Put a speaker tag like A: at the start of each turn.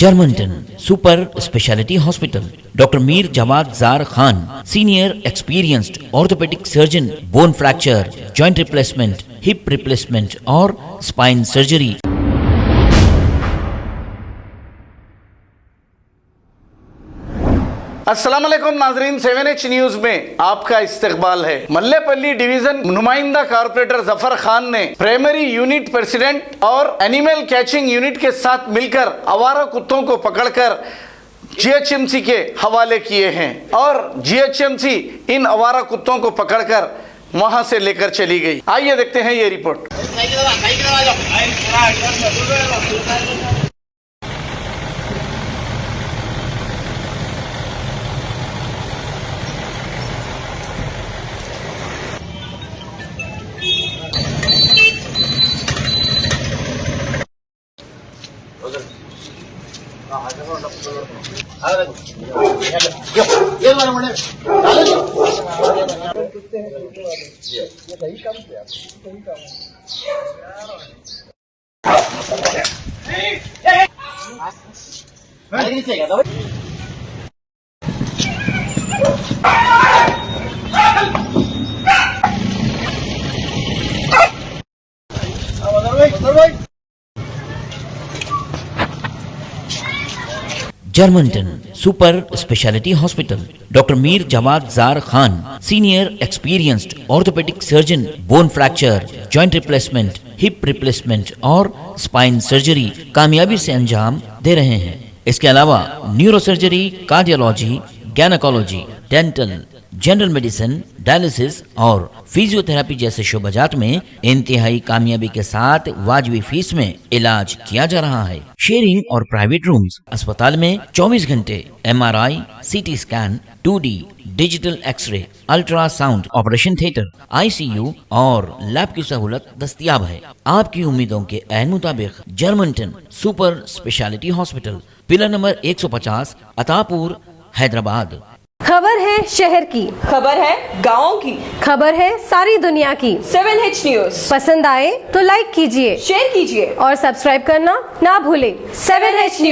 A: Germanton super speciality hospital, doctor Mir Jawad jar Khan, senior experienced orthopaedic surgeon, bone fracture, joint replacement, hip replacement और spine surgery.
B: अस्सलाम वालेकुम नाजरीन, 7H news में आपका इस्तकबाल है। मल्लेपल्ली डिवीजन नुमाइंदा कारपोरेटर जफर खान ने प्राइमरी यूनिट प्रेसिडेंट और एनिमल कैचिंग यूनिट के साथ मिलकर आवारा कुत्तों को पकड़कर GHMC के हवाले किए हैं और GHMC इन आवारा कुत्तों को पकड़कर वहां से लेकर चली गई। आइए देखते हैं ये report.
A: Germanton super speciality hospital, doctor Mir Jawad jar Khan, senior experienced orthopaedic surgeon, bone fracture, joint replacement, hip replacement और स्पाइन सर्जरी कामयाबी से अंजाम दे रहे हैं। इसके अलावा neuro surgery, cardiology, gynaecology, dental, general medicine, dialysis और फिजियोथेरेपी जैसे शोबाजात में इंतहाई कामयाबी के साथ वाजबी फीस में इलाज किया जा रहा है। शेयरिंग और प्राइवेट रूम्स, अस्पताल में 24 घंटे MRI, CT scan, 2D digital X-ray, ultrasound, operation theatre, ICU और लैब की सहूलत दस्तयाब है। आपकी उम्मीदों के ऐन मुताबिक Germanten super speciality hospital, pillar number 150, Attapur, Hyderabad.
C: खबर है शहर की,
D: खबर है गाँव की,
C: खबर है सारी दुनिया की।
D: 7H न्यूज
C: पसंद आए तो लाइक कीजिए,
D: शेयर कीजिए
C: और सब्सक्राइब करना ना भूलें।
D: 7H news.